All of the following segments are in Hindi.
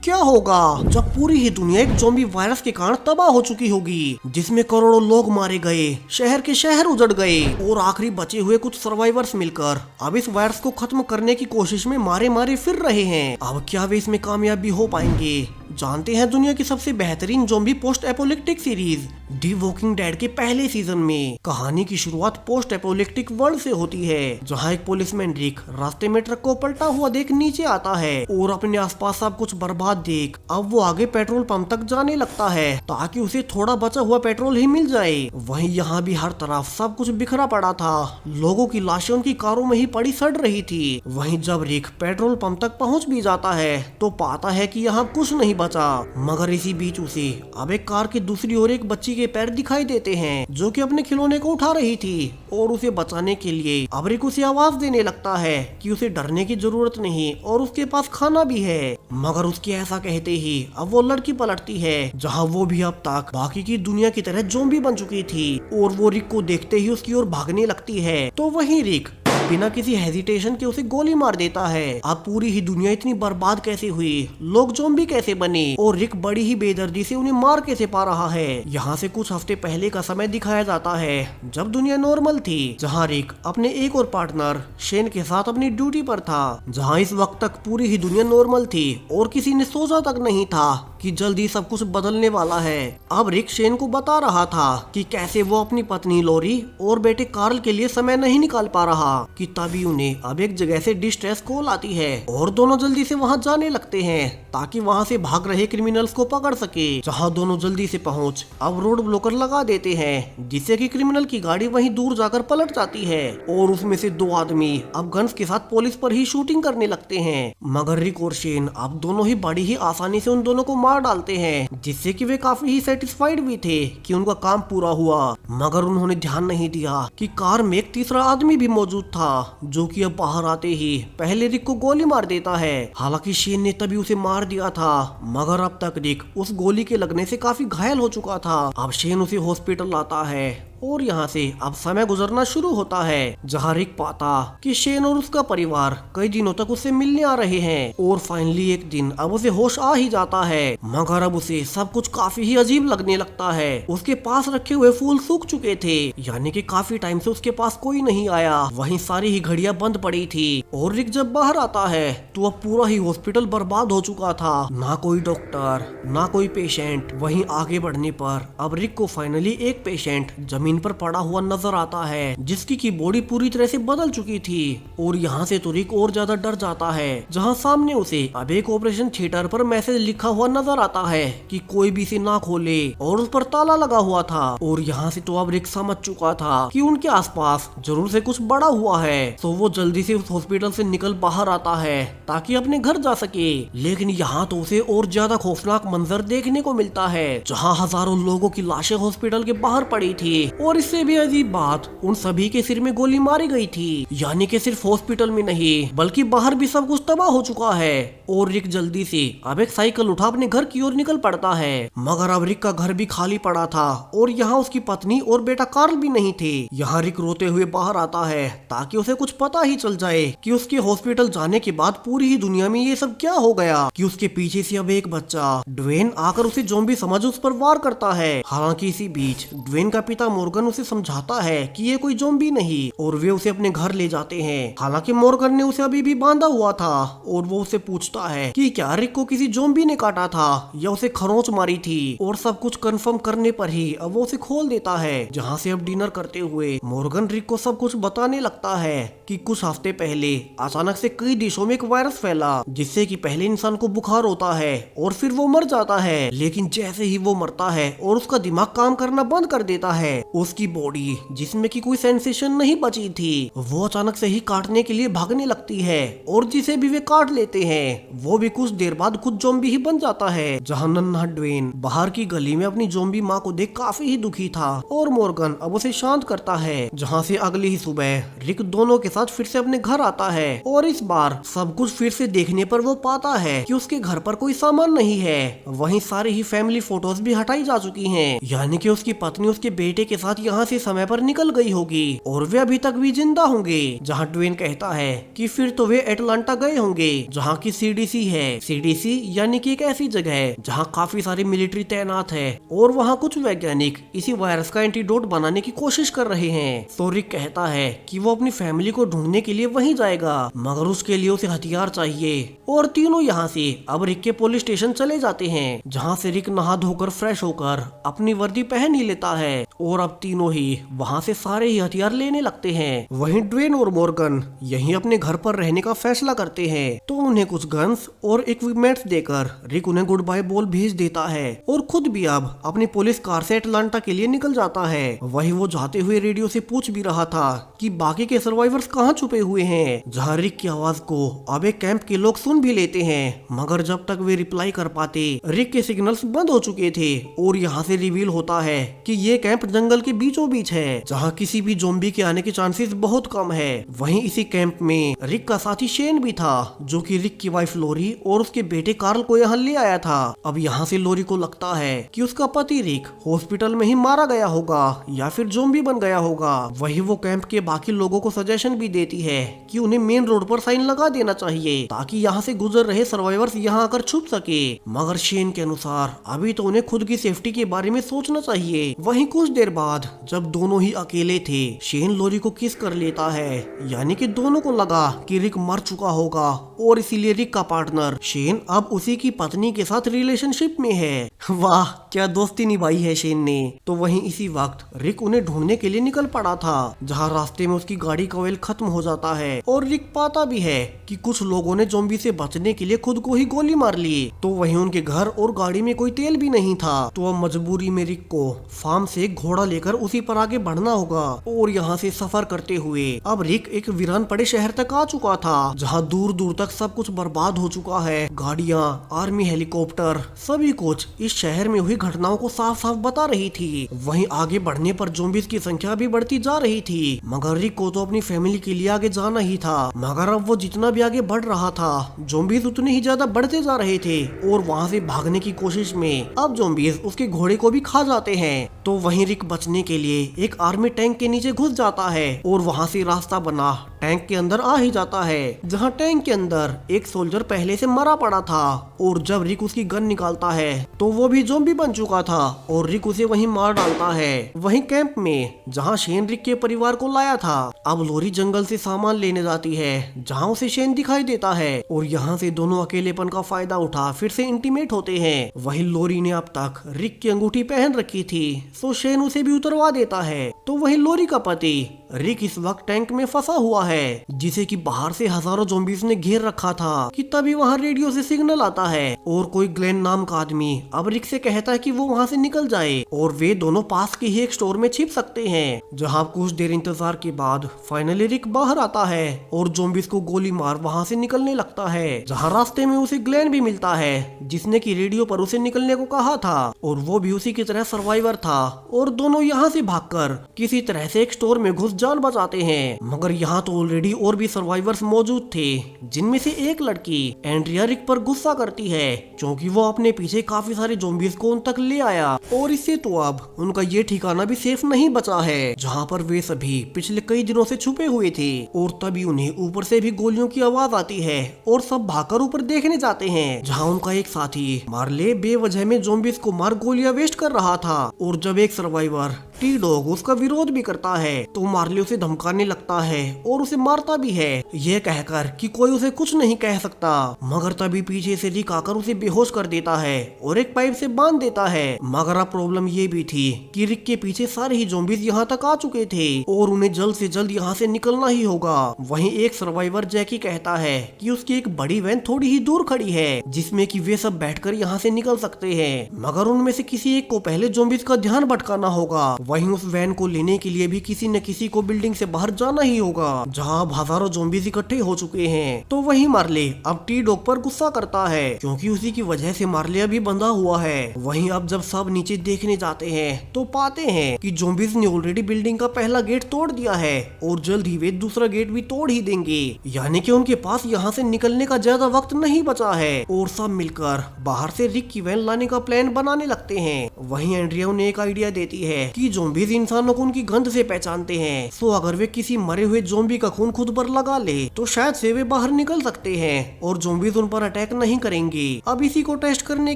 क्या होगा जब पूरी ही दुनिया एक ज़ॉम्बी वायरस के कारण तबाह हो चुकी होगी, जिसमें करोड़ों लोग मारे गए, शहर के शहर उजड़ गए और आखिरी बचे हुए कुछ सर्वाइवर्स मिलकर अब इस वायरस को खत्म करने की कोशिश में मारे मारे फिर रहे हैं। अब क्या वे इसमें कामयाब भी हो पाएंगे? जानते हैं दुनिया की सबसे बेहतरीन ज़ॉम्बी पोस्ट एपोलिप्टिक सीरीज दी वॉकिंग डेड के पहले सीजन में। कहानी की शुरुआत पोस्ट एपोलिप्टिक वर्ल्ड से होती है, जहां एक पुलिसमैन रिक रास्ते में ट्रक को पलटा हुआ देख नीचे आता है और अपने आसपास सब कुछ बर्बाद देख अब वो आगे पेट्रोल पंप तक जाने लगता है ताकि उसे थोड़ा बचा हुआ पेट्रोल ही मिल जाए। वहीं यहाँ भी हर तरफ सब कुछ बिखरा पड़ा था, लोगों की लाशें उनकी कारों में ही पड़ी सड़ रही थी। वहीं जब रिक पेट्रोल पंप तक पहुँच भी जाता है तो पाता है कि यहाँ कुछ नहीं बचा, मगर इसी बीच उसे अब एक कार की दूसरी ओर एक बच्ची के पैर दिखाई देते हैं जो कि अपने खिलौने को उठा रही थी और उसे बचाने के लिए अब रिक उसे आवाज देने लगता है कि उसे डरने की जरूरत नहीं और उसके पास खाना भी है। मगर उसके ऐसा कहते ही अब वो लड़की पलटती है, जहां वो भी अब तक बाकी की दुनिया की तरह ज़ॉम्बी बन चुकी थी और वो रिक को देखते ही उसकी ओर भागने लगती है। तो वहीं रिक बिना किसी हेजिटेशन के उसे गोली मार देता है। अब पूरी ही दुनिया इतनी बर्बाद कैसे हुई, लोग ज़ॉम्बी कैसे बने और रिक बड़ी ही बेदर्दी से उन्हें मार कैसे पा रहा है। यहाँ से कुछ हफ्ते पहले का समय दिखाया जाता है जब दुनिया नॉर्मल थी, जहाँ रिक अपने एक और पार्टनर शेन के साथ अपनी ड्यूटी पर था। जहाँ इस वक्त तक पूरी ही दुनिया नॉर्मल थी और किसी ने सोचा तक नहीं था कि जल्दी सब कुछ बदलने वाला है। अब रिक शेन को बता रहा था कि कैसे वो अपनी पत्नी लोरी और बेटे कार्ल के लिए समय नहीं निकाल पा रहा कि तभी उन्हें अब एक जगह से डिस्ट्रेस कॉल आती है और दोनों जल्दी से वहां जाने लगते हैं ताकि वहां से भाग रहे क्रिमिनल्स को पकड़ सके। जहां दोनों जल्दी से पहुंच अब रोड ब्लॉकर लगा देते हैं, जिससे कि क्रिमिनल की गाड़ी वहीं दूर जाकर पलट जाती है और उसमें से दो आदमी अब गन्स के साथ पुलिस पर ही शूटिंग करने लगते हैं। मगर रिक और शेन अब दोनों ही बड़ी ही आसानी से उन दोनों को मार डालते हैं, जिससे कि वे काफी ही सेटिस्फाइड भी थे कि उनका काम पूरा हुआ। मगर उन्होंने ध्यान नहीं दिया कि कार में एक तीसरा आदमी भी मौजूद था, जो कि अब बाहर आते ही पहले रिक को गोली मार देता है। हालांकि शेन ने तभी उसे मार दिया था, मगर अब तक रिक उस गोली के लगने से काफी घायल हो चुका था। अब शेन उसे हॉस्पिटल लाता है और यहाँ से अब समय गुजरना शुरू होता है, जहाँ रिक पाता कि शेन और उसका परिवार कई दिनों तक उससे मिलने आ रहे हैं और फाइनली एक दिन अब उसे होश आ ही जाता है। मगर अब उसे सब कुछ काफी ही अजीब लगने लगता है। उसके पास रखे हुए फूल सूख चुके थे, यानी कि काफी टाइम से उसके पास कोई नहीं आया। वहीं सारी ही घड़ियां बंद पड़ी थी और रिक जब बाहर आता है तो अब पूरा ही हॉस्पिटल बर्बाद हो चुका था, ना कोई डॉक्टर ना कोई पेशेंट। वहीं आगे बढ़ने पर अब रिक को फाइनली एक पेशेंट जमीन पर पड़ा हुआ नजर आता है, जिसकी की बॉडी पूरी तरह से बदल चुकी थी। और यहाँ से तो रिक और ज्यादा डर जाता है, जहाँ सामने उसे अब एक ऑपरेशन थिएटर पर मैसेज लिखा हुआ नजर आता है कि कोई भी इसे ना खोले और उस पर ताला लगा हुआ था। और यहाँ से तो अब रिक समझ चुका था कि उनके आसपास जरूर से कुछ बड़ा हुआ है, तो वो जल्दी से उस हॉस्पिटल से निकल बाहर आता है ताकि अपने घर जा सके। लेकिन यहाँ तो उसे और ज्यादा खौफनाक मंजर देखने को मिलता है, जहाँ हजारों लोगों की लाशें हॉस्पिटल के बाहर पड़ी थी और इससे भी अजीब बात, उन सभी के सिर में गोली मारी गई थी। यानी कि सिर्फ हॉस्पिटल में नहीं बल्कि बाहर भी सब कुछ तबाह हो चुका है। और रिक जल्दी से अब एक साइकिल उठा अपने घर की ओर निकल पड़ता है। मगर अब रिक का घर भी खाली पड़ा था और यहाँ उसकी पत्नी और बेटा कार्ल भी नहीं थे। यहाँ रिक रोते हुए बाहर आता है ताकि उसे कुछ पता ही चल जाए कि उसके हॉस्पिटल जाने के बाद पूरी ही दुनिया में ये सब क्या हो गया, कि उसके पीछे से अब एक बच्चा ड्वेन आकर उसे ज़ॉम्बी समझ उस पर वार करता है। हालांकि इसी बीच ड्वेन का पिता मॉर्गन उसे समझाता है कि ये कोई ज़ॉम्बी नहीं और वे उसे अपने घर ले जाते हैं। हालांकि मॉर्गन ने उसे अभी भी बांधा हुआ था और वो उसे पूछता है कि क्या रिक को किसी ज़ॉम्बी ने काटा था या उसे खरोंच मारी थी, और सब कुछ कंफर्म करने पर ही अब वो उसे खोल देता है। जहाँ से अब डिनर करते हुए मॉर्गन रिक को सब कुछ बताने लगता है कि कुछ हफ्ते पहले अचानक से कई देशों में एक वायरस फैला, जिससे कि पहले इंसान को बुखार होता है और फिर वो मर जाता है। लेकिन जैसे ही वो मरता है और उसका दिमाग काम करना बंद कर देता है, उसकी बॉडी जिसमें कि कोई सेंसेशन नहीं बची थी वो अचानक से ही काटने के लिए भागने लगती है और जिसे भी वे काट लेते हैं वो भी कुछ देर बाद खुद ज़ॉम्बी ही बन जाता है। जहाँ नन्हा ड्वेन बाहर की गली में अपनी ज़ॉम्बी माँ को देख काफी ही दुखी था और मॉर्गन अब उसे शांत करता है। जहाँ से अगली ही सुबह रिक दोनों के साथ फिर से अपने घर आता है और इस बार सब कुछ फिर से देखने पर वो पाता है कि उसके घर पर कोई सामान नहीं है। वहीं सारी ही फैमिली फोटोज भी हटाई जा चुकी हैं, यानी कि उसकी पत्नी उसके बेटे के साथ यहाँ से समय पर निकल गई होगी और वे अभी तक भी जिंदा होंगे। जहाँ ड्वेन कहता है कि फिर तो वे एटलांटा गए होंगे, जहाँ की सीढ़ी सीडीसी है। सीडीसी यानी कि एक ऐसी जगह है जहाँ काफी सारी मिलिट्री तैनात है और वहाँ कुछ वैज्ञानिक इसी वायरस का एंटीडोट बनाने की कोशिश कर रहे हैं। तो रिक कहता है कि वो अपनी फैमिली को ढूंढने के लिए वहीं जाएगा, मगर उसके लिए उसे हथियार चाहिए। और तीनों यहाँ से अब रिक के पुलिस स्टेशन चले जाते हैं, जहाँ से रिक नहा धोकर फ्रेश होकर अपनी वर्दी पहन ही लेता है और अब तीनों ही वहाँ से सारे ही हथियार लेने लगते हैं। वहीं ड्वेन और मॉर्गन यहीं अपने घर पर रहने का फैसला करते हैं, तो उन्हें कुछ गन्स और इक्विपमेंट्स देकर रिक उन्हें गुड बाय बोल भेज देता है और खुद भी अब अपनी पुलिस कार से अटलांटा के लिए निकल जाता है। वहीं वो जाते हुए रेडियो से पूछ भी रहा था कि बाकी के सर्वाइवर्स कहाँ छुपे हुए हैं, जहाँ रिक की आवाज को अब एक कैंप के लोग सुन भी लेते हैं, मगर जब तक वे रिप्लाई कर पाते रिक के सिग्नल्स बंद हो चुके थे। और यहाँ से रिवील होता है कि ये कैंप जंगल के बीचों बीच है, जहाँ किसी भी ज़ॉम्बी के आने के चांसेस बहुत कम है। वहीं इसी कैंप में रिक का साथी शेन भी था, जो कि रिक की वाइफ लोरी और उसके बेटे कार्ल को यहाँ ले आया था। अब यहाँ से लोरी को लगता है कि उसका पति रिक हॉस्पिटल में ही मारा गया होगा या फिर ज़ॉम्बी बन गया होगा। वही वो कैंप के बाकी लोगों को सजेशन भी देती है कि उन्हें मेन रोड पर साइन लगा देना चाहिए, ताकि यहाँ से गुजर रहे सर्वाइवर्स यहाँ आकर छुप सके। मगर शेन के अनुसार अभी तो उन्हें खुद की सेफ्टी के बारे में सोचना चाहिए। वहीं कुछ देर बाद जब दोनों ही अकेले थे, शेन लोरी को किस कर लेता है, यानी कि दोनों को लगा कि रिक मर चुका होगा और इसीलिए रिक का पार्टनर शेन अब उसी की पत्नी के साथ रिलेशनशिप में है। वाह, क्या दोस्ती निभाई है शेन ने। तो वहीं इसी वक्त रिक उन्हें ढूंढने के लिए निकल पड़ा था, जहाँ रास्ते में उसकी गाड़ी का ऑयल खत्म हो जाता है और रिक पाता भी है कि कुछ लोगों ने ज़ॉम्बी से बचने के लिए खुद को ही गोली मार ली। तो वहीं उनके घर और गाड़ी में कोई तेल भी नहीं था, तो अब मजबूरी में रिक को फार्म से घोड़ा लेकर उसी पर आगे बढ़ना होगा। और यहाँ से सफर करते हुए अब रिक एक वीरान पड़े शहर तक आ चुका था, जहाँ दूर दूर तक सब कुछ बर्बाद हो चुका है। गाड़ियाँ, आर्मी हेलीकॉप्टर, सभी कुछ इस शहर में हुई घटनाओं को साफ साफ बता रही थी। वहीं आगे बढ़ने पर ज़ॉम्बीज़ की संख्या भी बढ़ती जा रही थी, मगर रिक को तो अपनी फैमिली के लिए आगे जाना ही था। मगर अब वो जितना भी आगे बढ़ रहा था, ज़ॉम्बीज़ उतने ही ज्यादा बढ़ते जा रहे थे और वहाँ से भागने की कोशिश में अब ज़ॉम्बीज़ उसके घोड़े को भी खा जाते हैं। तो वहीं रिक बचने के लिए एक आर्मी टैंक के नीचे घुस जाता है और वहाँ से रास्ता बना टैंक के अंदर आ ही जाता है, जहाँ टैंक के अंदर एक सोल्जर पहले से मरा पड़ा था। और जब रिक उसकी गन निकालता है तो वो भी ज़ॉम्बी बन चुका था और रिक उसे वहीं मार डालता है। वहीं कैंप में जहाँ शेन रिक के परिवार को लाया था, अब लोरी जंगल से सामान लेने जाती है, जहाँ उसे शेन दिखाई देता है और यहाँ से दोनों अकेलेपन का फायदा उठा फिर से इंटीमेट होते हैं। वहीं लोरी ने अब तक रिक की अंगूठी पहन रखी थी, तो शेन उसे भी उतरवा देता है। तो वहीं लोरी का पति रिक इस वक्त टैंक में फंसा हुआ है, जिसे कि बाहर से हजारों ज़ॉम्बीज़ ने घेर रखा था, कि तभी वहाँ रेडियो से सिग्नल आता है और कोई ग्लेन नाम का आदमी अब रिक से कहता है कि वो वहाँ से निकल जाए और वे दोनों पास के ही एक स्टोर में छिप सकते हैं। जहाँ कुछ देर इंतजार के बाद फाइनली रिक बाहर आता है और ज़ॉम्बीज़ को गोली मार वहाँ से निकलने लगता है, जहाँ रास्ते में उसे ग्लेन भी मिलता है, जिसने की रेडियो पर उसे निकलने को कहा था और वो भी उसी की तरह सर्वाइवर था। और दोनों यहाँ से भागकर किसी तरह से एक स्टोर में घुस जान बचाते हैं। मगर यहाँ तो ऑलरेडी और भी सर्वाइवर्स मौजूद थे, जिनमें से एक लड़की एंड्रिया रिक पर गुस्सा करती है, क्योंकि वो अपने पीछे काफी सारे ज़ॉम्बीज़ को उन तक ले आया और इससे तो अब उनका ये ठिकाना भी सेफ नहीं बचा है, जहाँ पर वे सभी पिछले कई दिनों से छुपे हुए थे। और तभी उन्हें ऊपर से भी गोलियों की आवाज आती है और सब भागकर ऊपर देखने जाते हैं, जहाँ उनका एक साथी मार्ले बेवजह में ज़ॉम्बीज़ को मार गोलियां वेस्ट कर रहा था। और जब एक सर्वाइवर टी डॉग उसका विरोध भी करता है, तो मार्ले उसे धमकाने लगता है और उसे मारता भी है, यह कहकर कि कोई उसे कुछ नहीं कह सकता। मगर तभी पीछे से रिक आकर उसे बेहोश कर देता है और एक पाइप से बांध देता है। मगर अब प्रॉब्लम ये भी थी कि रिक के पीछे सारे ही ज़ॉम्बीज़ यहाँ तक आ चुके थे और उन्हें जल्द से जल्द यहाँ से निकलना ही होगा। वहीं एक सर्वाइवर जैकी कहता है कि उसकी एक बड़ी वैन थोड़ी ही दूर खड़ी है, जिसमें कि वे सब बैठकर यहाँ से निकल सकते हैं, मगर उनमें से किसी एक को पहले ज़ॉम्बीज़ का ध्यान भटकाना होगा। वहीं उस वैन को लेने के लिए भी किसी न किसी को बिल्डिंग से बाहर जाना ही होगा, जहाँ अब हजारों ज़ॉम्बीज़ इकट्ठे हो चुके हैं। तो वहीं मार्ले अब टी डॉग पर गुस्सा करता है, क्योंकि उसी की वजह से मार्ले अभी बंधा हुआ है। वहीं अब जब सब नीचे देखने जाते हैं तो पाते हैं कि ज़ॉम्बीज़ ने ऑलरेडी बिल्डिंग का पहला गेट तोड़ दिया है और जल्द ही वे दूसरा गेट भी तोड़ ही देंगे, यानी कि उनके पास यहाँ से निकलने का ज्यादा वक्त नहीं बचा है। और सब मिलकर बाहर से रिक की वैन लाने का प्लान बनाने लगते हैं। वहीं एंड्रिया ने एक आइडिया देती है कि ज़ॉम्बीज इंसानों को उनकी गंध से पहचानते हैं। सो अगर वे किसी मरे हुए ज़ॉम्बी का खून खुद पर लगा ले तो शायद से वे बाहर निकल सकते हैं और ज़ॉम्बीज उन पर अटैक नहीं करेंगे। अब इसी को टेस्ट करने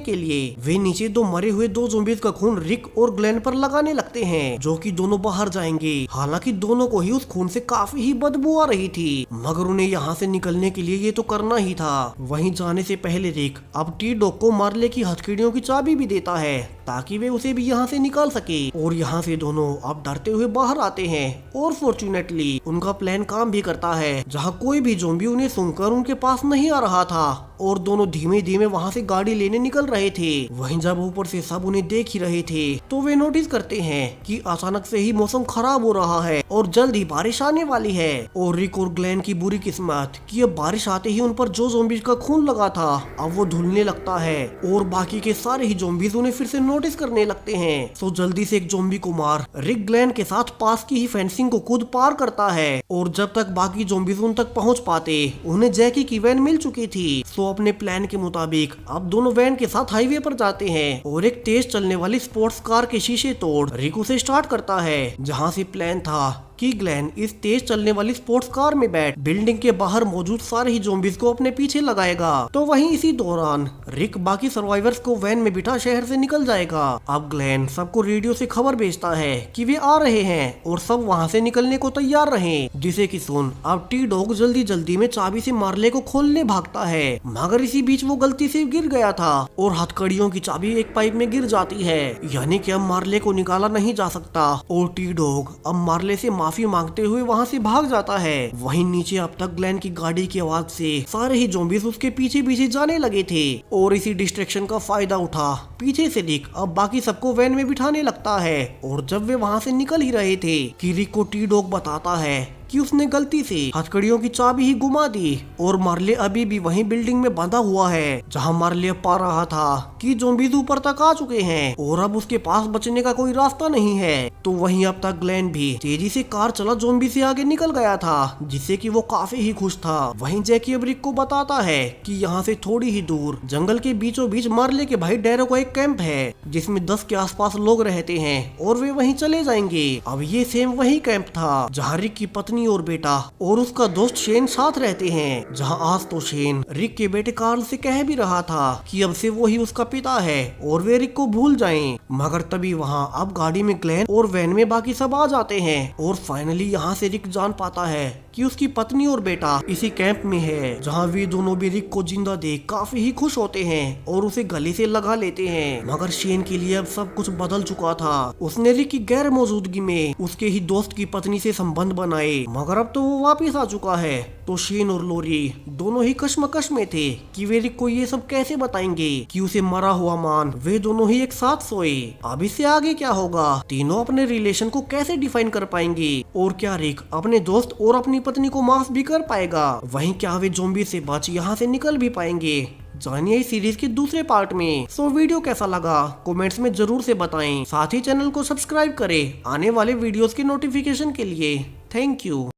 के लिए वे नीचे दो मरे हुए दो ज़ॉम्बीज का खून रिक और ग्लेन पर लगाने लगते हैं, जो कि दोनों बाहर जाएंगे। हालांकि दोनों को ही उस खून से काफी ही बदबू आ रही थी, मगर उन्हें यहाँ से निकलने के लिए ये तो करना ही था। वहीं जाने से पहले रिक अब टी डॉग को मार्ले की हथकड़ियों की चाबी भी देता है ताकि वे उसे भी यहाँ से निकाल सके। और यहाँ से दोनों अब डरते हुए बाहर आते हैं और फॉर्चुनेटली उनका प्लान काम भी करता है, जहाँ कोई भी ज़ॉम्बी उन्हें सुनकर उनके पास नहीं आ रहा था और दोनों धीमे धीमे वहाँ से गाड़ी लेने निकल रहे थे। वहीं जब ऊपर से सब उन्हें देख ही रहे थे तो वे नोटिस करते हैं कि अचानक से ही मौसम खराब हो रहा है और जल्द ही बारिश आने वाली है। और रिक और ग्लेन की बुरी किस्मत कि अब बारिश आते ही उन पर जो ज़ॉम्बीज का खून लगा था अब वो धुलने लगता है और बाकी के सारे ही ज़ॉम्बीज उन्हें फिर से नोटिस करने लगते हैं। तो जल्दी से एक ज़ॉम्बी को मार रिक ग्लेन के साथ पास की ही फेंसिंग को खुद पार करता है और जब तक बाकी ज़ॉम्बीज उन तक पहुंच पाते उन्हें जैकी की वैन मिल चुकी थी। सो अपने प्लान के मुताबिक अब दोनों वैन के साथ हाईवे पर जाते हैं और एक तेज चलने वाली स्पोर्ट्स कार के शीशे तोड़ रिक उसे स्टार्ट करता है, जहां से प्लान था कि ग्लेन इस तेज चलने वाली स्पोर्ट्स कार में बैठ बिल्डिंग के बाहर मौजूद सारे ही ज़ॉम्बीज को अपने पीछे लगाएगा। तो वहीं इसी दौरान रिक बाकी सर्वाइवर्स को वैन में बिठा शहर से निकल जाएगा। अब ग्लेन सबको रेडियो से खबर भेजता है कि वे आ रहे हैं और सब वहां से निकलने को तैयार रहें, जिसे कि सुन अब टी डॉग जल्दी जल्दी में चाबी से मार्ले को खोलने भागता है, मगर इसी बीच वो गलती से गिर गया था और हथकड़ियों की चाबी एक पाइप में गिर जाती है, यानी कि अब मार्ले को निकाला नहीं जा सकता। और टी डॉग अब मार्ले से माफी मांगते हुए वहां से भाग जाता है। वहीं नीचे अब तक ग्लेन की गाड़ी की आवाज से सारे ही ज़ॉम्बीज उसके पीछे पीछे जाने लगे थे और इसी डिस्ट्रैक्शन का फायदा उठा पीछे से रिक अब बाकी सबको वैन में बिठाने लगता है। और जब वे वहां से निकल ही रहे थे कि रिक को टी डॉग बताता है कि उसने गलती से हथकड़ियों की चाबी ही गुमा दी और मार्ले अभी भी वहीं बिल्डिंग में बंधा हुआ है, जहां मार्ले पा रहा था कि ज़ॉम्बीज ऊपर तक आ चुके हैं और अब उसके पास बचने का कोई रास्ता नहीं है। तो वहीं अब तक ग्लेन भी तेजी से कार चला ज़ॉम्बी से आगे निकल गया था, जिससे कि वो काफी ही खुश था। वहीं जैकी अब रिक को बताता है कि यहाँ से थोड़ी ही दूर जंगल के बीचों बीच मार्ले के भाई डैरो का एक कैंप है, जिसमें 10 के आसपास लोग रहते हैं और वे वहीं चले जाएंगे। अब ये सेम वही कैंप था जहाँ रिक की पत्नी और बेटा और उसका दोस्त शेन साथ रहते हैं, जहां आज तो शेन रिक के बेटे कार्ल से कह भी रहा था कि अब से वो ही उसका पिता है और वे रिक को भूल जाएं। मगर तभी वहां अब गाड़ी में ग्लेन और वैन में बाकी सब आ जाते हैं और फाइनली यहां से रिक जान पाता है कि उसकी पत्नी और बेटा इसी कैंप में है, जहां वे दोनों भी रिक को जिंदा देख काफी ही खुश होते हैं और उसे गले से लगा लेते हैं। मगर शेन के लिए अब सब कुछ बदल चुका था। उसने रिक की गैर मौजूदगी में उसके ही दोस्त की पत्नी से संबंध बनाए, मगर अब तो वो वापिस आ चुका है। तो शेन और लोरी दोनों ही कश्मकश में थे कि वे रिक को ये सब कैसे बताएंगे कि उसे मरा हुआ मान वे दोनों ही एक साथ सोए। अब इससे आगे क्या होगा, तीनों अपने रिलेशन को कैसे डिफाइन कर पाएंगे और क्या रिक अपने दोस्त और अपनी पत्नी को माफ भी कर पाएगा। वहीं क्या वे ज़ॉम्बी से बच यहाँ से निकल भी पाएंगे, जानिए इस सीरीज के दूसरे पार्ट में। सो वीडियो कैसा लगा कमेंट्स में जरूर से बताएं, साथ ही चैनल को सब्सक्राइब करें आने वाले वीडियोस की नोटिफिकेशन के लिए। Thank you.